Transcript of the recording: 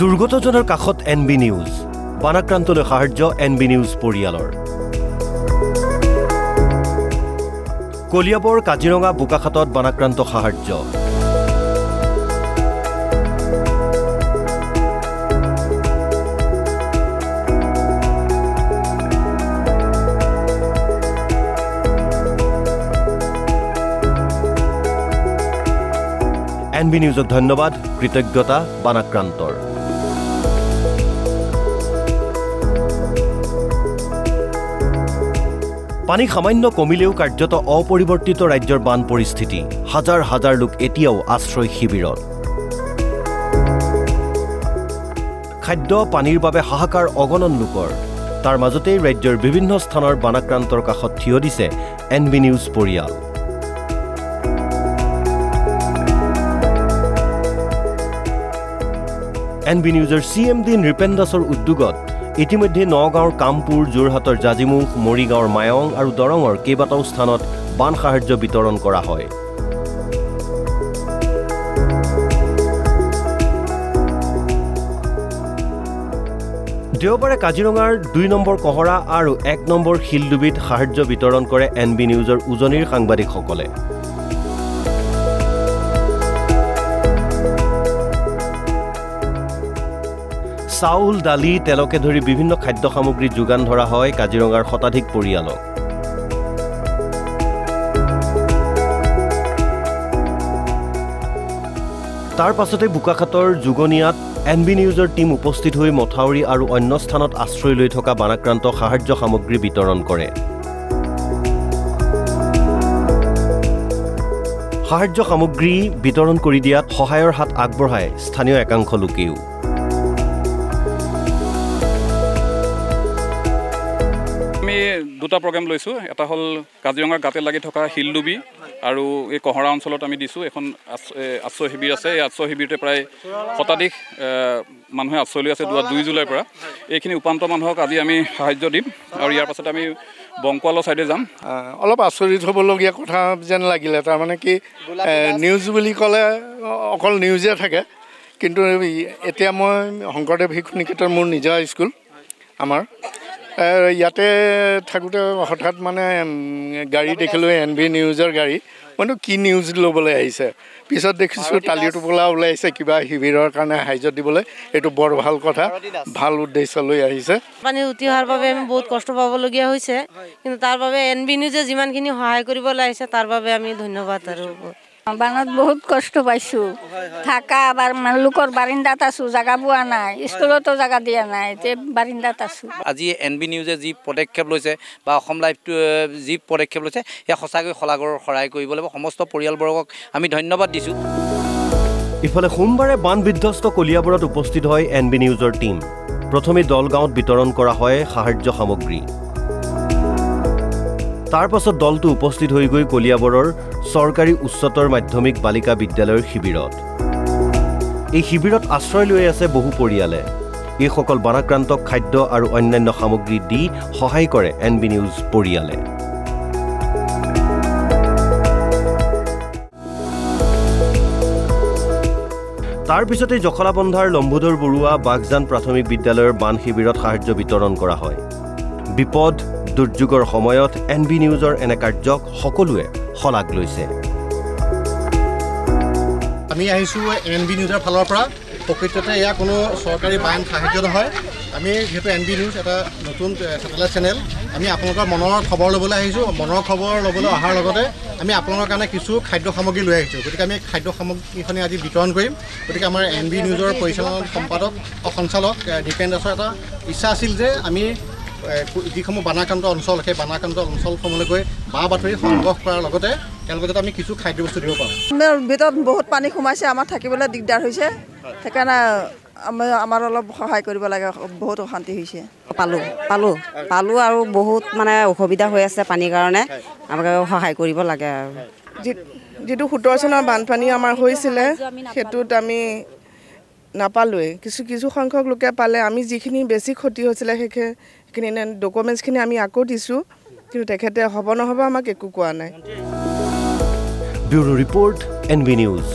দুৰ্গতজনৰ কাষত NB news বানাক্ৰান্তলৈ সাহায্য NB news পৰিয়ালৰ কলিয়াবৰ কাজিৰঙা বোকাখাতত বানাক্ৰান্ত সাহায্য এনবি নিউজক ধন্যবাদ কৃতজ্ঞতা বানাক্ৰান্তৰ পানী সামান্য কমিলেও কাৰ্যত অপৰিৱৰ্তিত ৰাজ্যৰ বান পৰিস্থিতি হাজাৰ হাজাৰ লোক এতিয়াও আশ্ৰয় শিবিৰত খাদ্য পানীৰ বাবে হাহাকাৰ অগণন লোকৰ তাৰ মাজতেই ৰাজ্যৰ বিভিন্ন স্থানৰ বানাক্ৰান্তৰ কাষত থিয় দিছে এনবি নিউজ পৰিয়াল এনবি নিউজৰ CMD নৃপেন দাসৰ উদ্যোগত ইতিমধ্যে নগাঁৱৰ কামপুৰ যোৰহাটৰ জাজিমুখ মৰিগাঁৱৰ মায়ং আৰু দৰঙৰ কেইবাটাও স্থানত বান সাহায্য বিতৰণ কৰা হয় দেওবাৰে কাজিৰঙাৰ 2 নম্বৰ কহৰা আৰু 1 নম্বৰ শিলডুবিত সাহায্য বিতৰণ কৰে এনবি নিউজৰ উজনিৰ সাংবাদিকসকলে চাউল দালি তেলকে ধৰি বিভিন্ন খাদ্য সামগ্ৰী যোগান ধৰা হয় কাজিৰঙাৰ শতাধিক পৰিয়ালক তাৰ পাছতে বোকাখাতৰ যুগনিয়াত এনবি নিউজৰ টিম উপস্থিত হৈ মথাউৰি আৰু অন্য স্থানত আশ্ৰয় লৈ থকা বানাক্ৰান্ত সাহায্য সামগ্ৰী বিতৰণ কৰে সাহায্য সামগ্ৰী বিতৰণ কৰি দিয়াত সহায়ৰ হাত আগবঢ়ায় স্থানীয় একাংশ লোকেও দুটা প্ৰগ্ৰাম লৈছো এটা হল কাজিৰঙাৰ গাতে লাগি থকা হিলডুবি আৰু এই কহৰা অঞ্চলত আমি দিছো এখন আশ্ৰয় শিবিৰ আছে এই আশ্ৰয় শিবিৰতে প্ৰায় শতাধিক মানুহে আশ্ৰয় লৈ আছে 2 জুলাইৰ পৰা এইখিনি উপান্ত মানুহক আজি আমি সাহায্য দিম আৰু ইয়াৰ পাছত আমি বংকৱালৰ সাইডে যাম অলপ আচৰিত হ'বলগীয়া কথা যেন লাগিলে তাৰ মানে কি নিউজ বুলি ক'লে অকল নিউজে থাকে কিন্তু এতিয়া মই শংকৰদেৱ শিশু নিকেতন মোৰ নিজৰ স্কুল আমাৰ ইয়াতে থাকোঁতে হঠাৎ মানে গাড়ী দেখিলোঁ এনবি নিউজৰ গাড়ী মইতো কি নিউজ ল'বলৈ আহিছে পিছত দেখিছোঁ টালি টোপোলা ওলাইছে কিবা শিবিৰৰ কাৰণে সাহায্য দিবলৈ এইটো বৰ ভাল কথা ভাল উদ্দেশ্য লৈ আহিছে পানী উটি অহাৰ বাবে আমি বহুত কষ্ট পাবলগীয়া হৈছে কিন্তু তাৰ বাবে এনবি নিউজে যিমানখিনি সহায় কৰিবলৈ আহিছে তাৰ বাবে আমি ধন্যবাদ আৰু বানত বহুত কষ্ট পাইছোঁ থাকা আবাৰ লোকৰ বাৰিন্দাত আছোঁ জাগা পোৱা নাই স্কুলতো জাগা দিয়া নাই এতিয়া বাৰিন্দাত আছোঁ আজি এনবি নিউজে যি পদক্ষেপ লৈছে বা অসম লাইভ যি পদক্ষেপ লৈছে সেয়া সঁচাকৈ শলাগৰ শৰাই কৰিব লাগিব সমস্ত পৰিয়ালবৰ্গক আমি ধন্যবাদ দিছোঁ ইফালে সোমবাৰে বান বিধ্বস্ত কলিয়াবৰত উপস্থিত হয় এনবি নিউজৰ টিম প্ৰথমে দলগাঁৱত বিতৰণ কৰা হয় সাহায্য সামগ্ৰী তাৰ পাছত দলটো উপস্থিত হৈ গৈ কলিয়াবৰৰ চৰকাৰী উচ্চতৰ মাধ্যমিক বালিকা বিদ্যালয়ৰ শিবিৰত এই শিবিৰত আশ্ৰয় লৈ আছে বহু পৰিয়ালে এইসকল বানাক্ৰান্তক খাদ্য আৰু অন্যান্য সামগ্ৰী দি সহায় কৰে এনবি নিউজ পৰিয়ালে তাৰ পিছতে জখলাবন্ধাৰ লম্বোদৰ বৰুৱা বাগজান প্ৰাথমিক বিদ্যালয়ৰ বান শিবিৰত সাহায্য বিতৰণ কৰা হয় বিপদ দুৰ্যোগৰ সময়ত এনবি নিউজৰ এনে কাৰ্যক সকলোৱে শলাগ লৈছে আমি আহিছোঁ এনবি নিউজৰ ফালৰ পৰা প্ৰকৃততে এয়া কোনো চৰকাৰী বান সাহায্য নহয় আমি যেহেতু এনবি নিউজ এটা নতুন চেটেলাইট চেনেল আমি আপোনালোকৰ মনৰ খবৰ ল'বলৈ আহিছোঁ মনৰ খবৰ ল'বলৈ অহাৰ লগতে আমি আপোনালোকৰ কাৰণে কিছু খাদ্য সামগ্ৰী লৈ আহিছোঁ গতিকে আমি খাদ্য সামগ্ৰীখিনি আজি বিতৰণ কৰিম গতিকে আমাৰ এনবি নিউজৰ পৰিচালনা সম্পাদক সঞ্চালক নৃপেন দাসৰ এটা ইচ্ছা আছিল যে আমি যিসমূহ বানাক্ৰান্ত অঞ্চল সেই বানাক্ৰান্ত অঞ্চলসমূহলৈ গৈ বা বাতৰি সংগ্ৰহ কৰাৰ লগতে তেওঁলোকে যাতে আমি কিছু খাদ্য বস্তু দিব পাৰোঁ ভিতৰত বহুত পানী সোমাইছে আমাৰ থাকিবলৈ দিগদাৰ হৈছে সেইকাৰণে আমাৰ অলপ সহায় কৰিব লাগে বহুত অশান্তি হৈছে পালোঁ আৰু বহুত মানে অসুবিধা হৈ আছে পানীৰ কাৰণে আমাক সহায় কৰিব লাগে আৰু যিটো 17 চনৰ বানপানী আমাৰ হৈছিলে সেইটোত আমি নাপালোৱে কিছু সংখ্যক লোকে পালে আমি যিখিনি বেছি ক্ষতি হৈছিলে সেইখিনি ডকুমেণ্টছখিনি আমি আকৌ দিছোঁ কিন্তু তেখেতে হ'ব নহ'ব আমাক একো কোৱা নাই ব্যুৰো ৰিপৰ্ট এনবি নিউজ